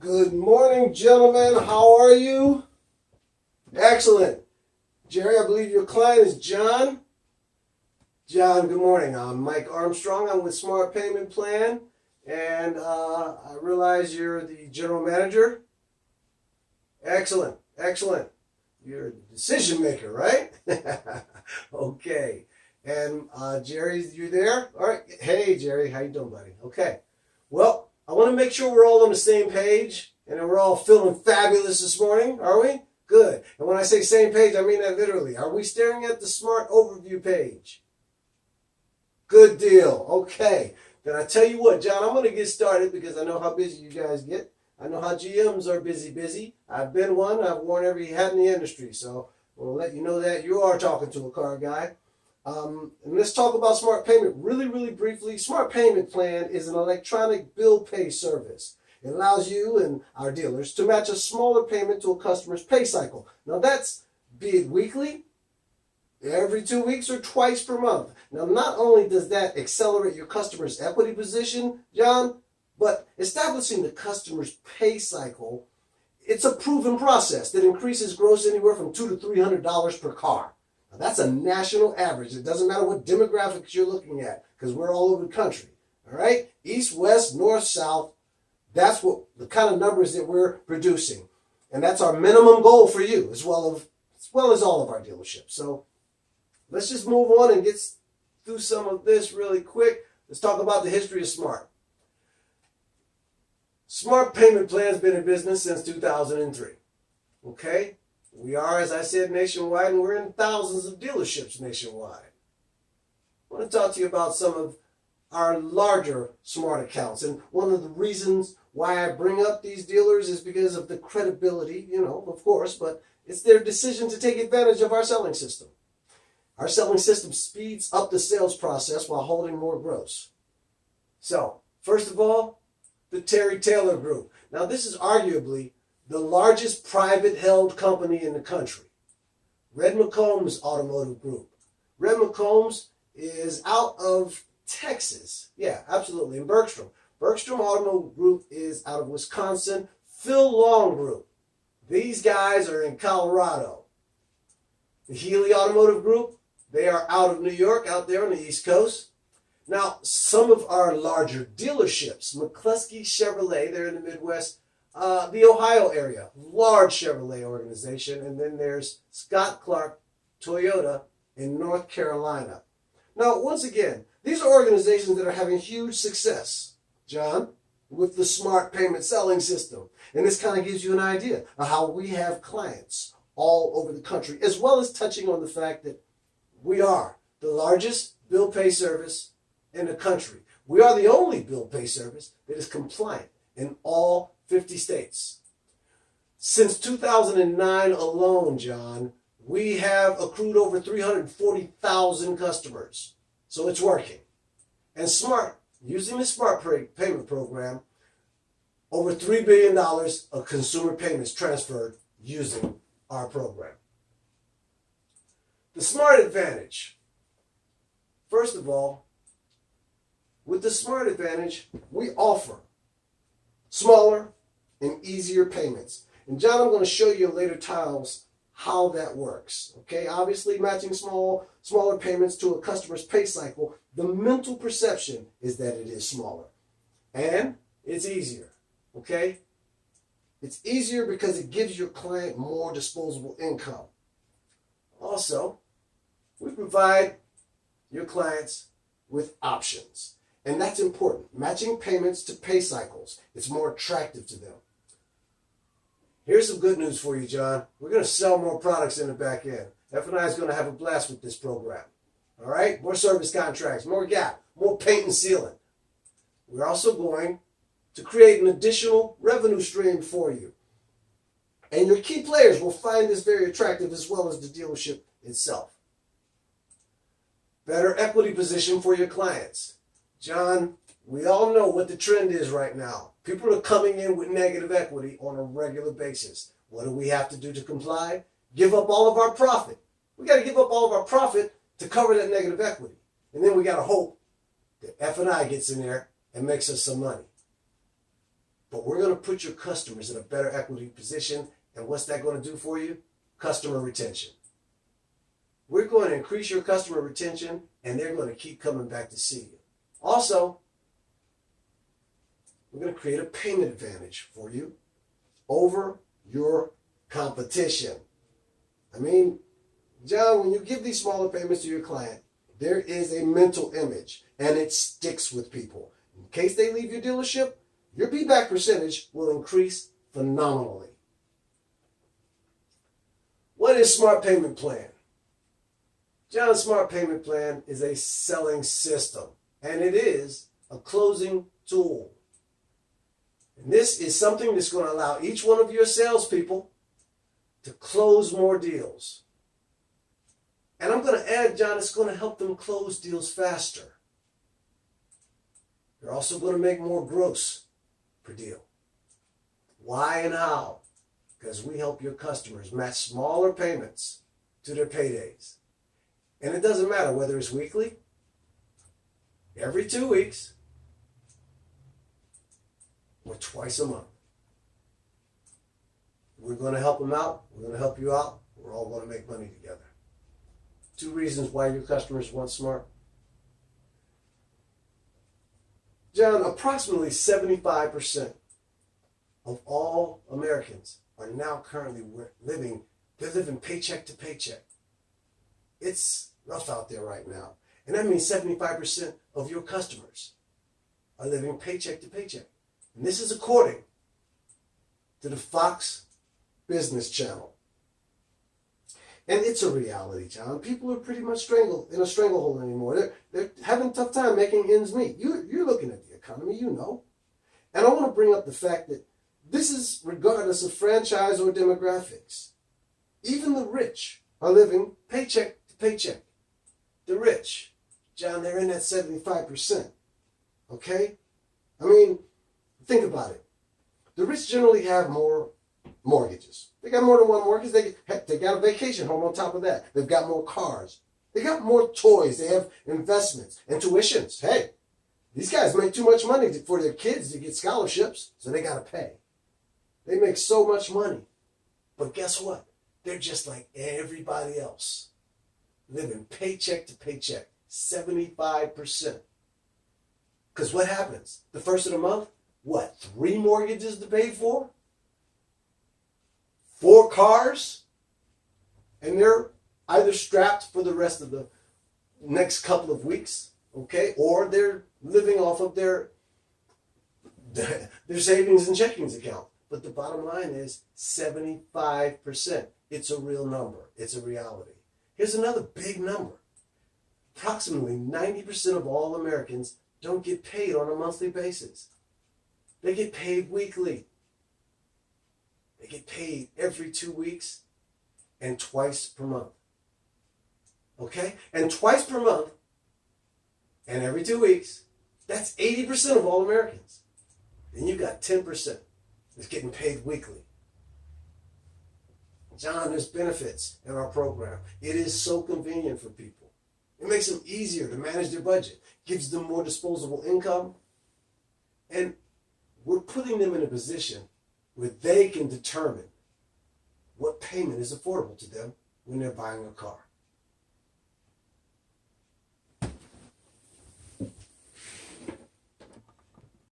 Good morning, gentlemen. How are you? Excellent. Jerry, I believe your client is John. John, good morning. I'm Mike Armstrong. I'm with Smart Payment Plan, and I realize you're the general manager. Excellent, excellent. You're the decision maker, right? Okay. And Jerry, you there? All right. Hey, Jerry, how you doing, buddy? Okay. Well, I want to make sure we're all on the same page and that we're all feeling fabulous this morning. Are we? Good. And when I say same page, I mean that literally. Are we staring at the Smart Overview page? Good deal. Okay. Then I tell you what, John, I'm going to get started because I know how busy you guys get. I know how GMs are busy. I've been one. I've worn every hat in the industry. So we'll let you know that you are talking to a car guy. And let's talk about Smart Payment really briefly. Smart Payment Plan is an electronic bill pay service. It allows you and our dealers to match a smaller payment to a customer's pay cycle. Now that's be it weekly, every 2 weeks, or twice per month. Now not only does that accelerate your customer's equity position, John, but establishing the customer's pay cycle, it's a proven process that increases gross anywhere from $200 to $300 per car. Now, that's a national average. It doesn't matter what demographics you're looking at because we're all over the country. All right? East, west, north, south. That's what the kind of numbers that we're producing. And that's our minimum goal for you as well as all of our dealerships. So let's just move on and get through some of this really quick. Let's talk about the history of Smart. Smart Payment Plan's been in business since 2003. Okay? We are, as I said, nationwide, and we're in thousands of dealerships nationwide. I want to talk to you about some of our larger Smart accounts. And one of the reasons why I bring up these dealers is because of the credibility, of course, but it's their decision to take advantage of our selling system. Our selling system speeds up the sales process while holding more gross. So, first of all, the Terry Taylor Group. Now, this is arguably the largest private held company in the country. Red McCombs Automotive Group. Red McCombs is out of Texas. Yeah, absolutely, in Bergstrom. Bergstrom Automotive Group is out of Wisconsin. Phil Long Group. These guys are in Colorado. The Healy Automotive Group, they are out of New York, out there on the East Coast. Now, some of our larger dealerships, McCluskey Chevrolet, they're in the Midwest, the Ohio area, large Chevrolet organization, and then there's Scott Clark Toyota in North Carolina. Now, once again, these are organizations that are having huge success, John, with the Smart Payment selling system. And this kind of gives you an idea of how we have clients all over the country, as well as touching on the fact that we are the largest bill pay service in the country. We are the only bill pay service that is compliant in all 50 states. Since 2009 alone, John, we have accrued over 340,000 customers. So it's working. And Smart, using the Smart Payment Program, over $3 billion of consumer payments transferred using our program. The Smart Advantage. First of all, with the Smart Advantage, we offer smaller and easier payments. And John, I'm going to show you later tiles how that works. Okay, obviously matching smaller payments to a customer's pay cycle, the mental perception is that it is smaller. And it's easier. Okay? It's easier because it gives your client more disposable income. Also, we provide your clients with options. And that's important. Matching payments to pay cycles. It's more attractive to them. Here's some good news for you, John. We're going to sell more products in the back end. F&I is going to have a blast with this program. All right? More service contracts, more gap, more paint and sealing. We're also going to create an additional revenue stream for you. And your key players will find this very attractive as well as the dealership itself. Better equity position for your clients. John, we all know what the trend is right now. People are coming in with negative equity on a regular basis. What do we have to do to comply? Give up all of our profit. We got to give up all of our profit to cover that negative equity. And then we got to hope that F&I gets in there and makes us some money. But we're going to put your customers in a better equity position. And what's that going to do for you? Customer retention. We're going to increase your customer retention, and they're going to keep coming back to see you. Also, we're going to create a payment advantage for you over your competition. I mean, John, when you give these smaller payments to your client, there is a mental image, and it sticks with people. In case they leave your dealership, your payback percentage will increase phenomenally. What is Smart Payment Plan? John's Smart Payment Plan is a selling system, and it is a closing tool. And this is something that's going to allow each one of your salespeople to close more deals. And I'm going to add, John, it's going to help them close deals faster. They're also going to make more gross per deal. Why and how? Because we help your customers match smaller payments to their paydays. And it doesn't matter whether it's weekly, every 2 weeks, or twice a month. We're going to help them out. We're going to help you out. We're all going to make money together. 2 reasons why your customers want Smart. John, approximately 75% of all Americans are now currently living paycheck to paycheck. It's rough out there right now. And that means 75% of your customers are living paycheck to paycheck. And this is according to the Fox Business Channel. And it's a reality, John. People are pretty much in a stranglehold anymore. They're having a tough time making ends meet. You're looking at the economy, you know. And I want to bring up the fact that this is regardless of franchise or demographics. Even the rich are living paycheck to paycheck. The rich, John, they're in that 75%. Okay? I mean, think about it. The rich generally have more mortgages. They got more than one mortgage. They got a vacation home on top of that. They've got more cars. They got more toys. They have investments and tuitions. Hey, these guys make too much money for their kids to get scholarships, so they got to pay. They make so much money. But guess what? They're just like everybody else, living paycheck to paycheck, 75%. Because what happens? The first of the month, what, 3 mortgages to pay for? 4 cars? And they're either strapped for the rest of the next couple of weeks, okay? Or they're living off of their savings and checkings account. But the bottom line is 75%. It's a real number. It's a reality. Here's another big number. Approximately 90% of all Americans don't get paid on a monthly basis. They get paid weekly. They get paid every 2 weeks and twice per month. Okay? And twice per month and every 2 weeks, that's 80% of all Americans. Then you got 10% that's getting paid weekly. John, there's benefits in our program. It is so convenient for people. It makes them easier to manage their budget, gives them more disposable income, and we're putting them in a position where they can determine what payment is affordable to them when they're buying a car.